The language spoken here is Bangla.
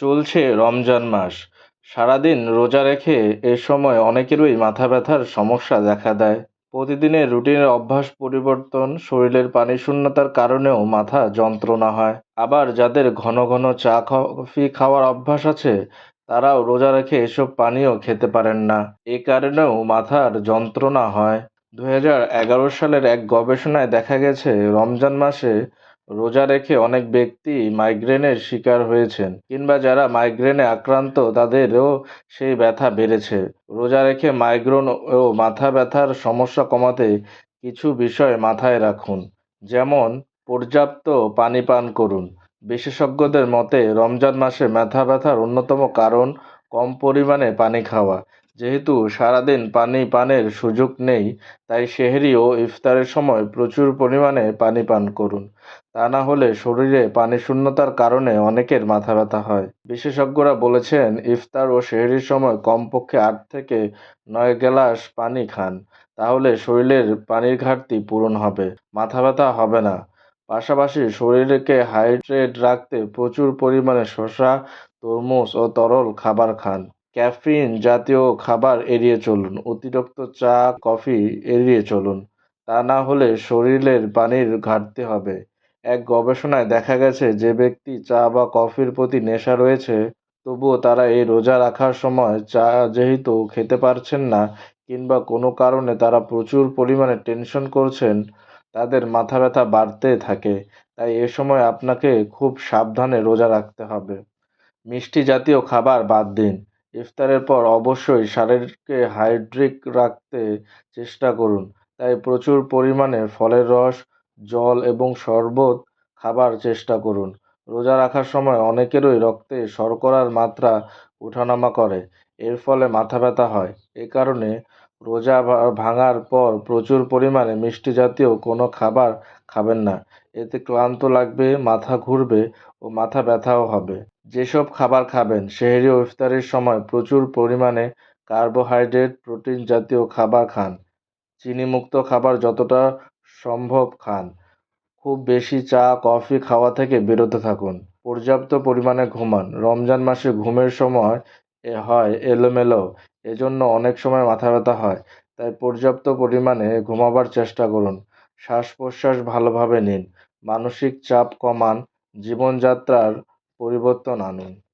চলছে রমজান মাস। সারাদিন রোজা রেখে এ সময় অনেকেরই মাথা ব্যথার সমস্যা দেখা দেয়। প্রতিদিনের রুটিনের অভ্যাস পরিবর্তন, শরীরের পানিশূন্যতার কারণেও মাথা যন্ত্রণা হয়। আবার যাদের ঘন ঘন চা কফি খাওয়ার অভ্যাস আছে, তারাও রোজা রেখে এসব পানীয় খেতে পারেন না। এ কারণেও মাথার যন্ত্রণা হয়। ২০১১ সালের এক গবেষণায় দেখা গেছে, রমজান মাসে রোজা রেখে অনেক ব্যক্তি মাইগ্রেনের শিকার হয়েছেন, কিংবা যারা মাইগ্রেনে আক্রান্ত তাদেরও সেই ব্যথা বেড়েছে। রোজা রেখে মাইগ্রেন ও মাথা ব্যথার সমস্যা কমাতে কিছু বিষয় মাথায় রাখুন। যেমন, পর্যাপ্ত পানি পান করুন। বিশেষজ্ঞদের মতে রমজান মাসে মাথা ব্যথার অন্যতম কারণ কম পরিমাণে পানি খাওয়া। যেহেতু সারাদিন পানি পানের সুযোগ নেই, তাই সেহরি ও ইফতারের সময় প্রচুর পরিমাণে পানি পান করুন। তা না হলে শরীরে পানিশূন্যতার কারণে অনেকের মাথা ব্যথা হয়। বিশেষজ্ঞরা বলেছেন, ইফতার ও সেহরির সময় কমপক্ষে ৮ থেকে ৯ গ্লাস পানি খান। তাহলে শরীরের পানির ঘাটতি পূরণ হবে, মাথা ব্যথা হবে না। পাশাপাশি শরীরকে হাইড্রেট রাখতে প্রচুর পরিমাণে শসা, তরমুজ ও তরল খাবার খান। ক্যাফিন জাতীয় খাবার এড়িয়ে চলুন। অতিরিক্ত চা, কফি এড়িয়ে চলুন। তা না হলে শরীরের পানির ঘাটতি হবে। এক গবেষণায় দেখা গেছে, যে ব্যক্তি চা বা কফির প্রতি নেশা রয়েছে, তবুও তারা এই রোজা রাখার সময় চা যেহেতু খেতে পারছেন না, কিংবা কোনো কারণে তারা প্রচুর পরিমাণে টেনশন করছেন, তাদের মাথা ব্যথা বাড়তে থাকে। তাই এ সময় আপনাকে খুব সাবধানে রোজা রাখতে হবে। মিষ্টি জাতীয় খাবার বাদ দিন। ইফতারের পর অবশ্যই শরীরকে হাইড্রেট রাখতে চেষ্টা করুন। তাই প্রচুর পরিমাণে ফলের রস, জল এবং শরবত খাবার চেষ্টা করুন। রোজা রাখার সময় অনেকেরই রক্তে শর্করার মাত্রা ওঠানামা করে। এর ফলে মাথা ব্যথা হয়। এ কারণে রোজা ভাঙার পর প্রচুর পরিমাণে মিষ্টি জাতীয় কোনো খাবার খাবেন না। এতে ক্লান্ত লাগবে, মাথা ঘুরবে ও মাথা ব্যথাও হবে। যেসব খাবার খাবেন, সেহরি ও ইফতারের সময় প্রচুর পরিমাণে কার্বোহাইড্রেট, প্রোটিন জাতীয় খাবার খান। চিনিমুক্ত খাবার যতটা সম্ভব খান। খুব বেশি চা, কফি খাওয়া থেকে বিরত থাকুন। পর্যাপ্ত পরিমাণে ঘুমান। রমজান মাসে ঘুমের সময় হয় এলোমেলো। এজন্য অনেক সময় মাথা ব্যথা হয়। তাই পর্যাপ্ত পরিমাণে ঘুমাবার চেষ্টা করুন। শ্বাস-প্রশ্বাস ভালোভাবে নিন। মানসিক চাপ কমান। জীবনযাত্রার পরিবর্তন আনুন।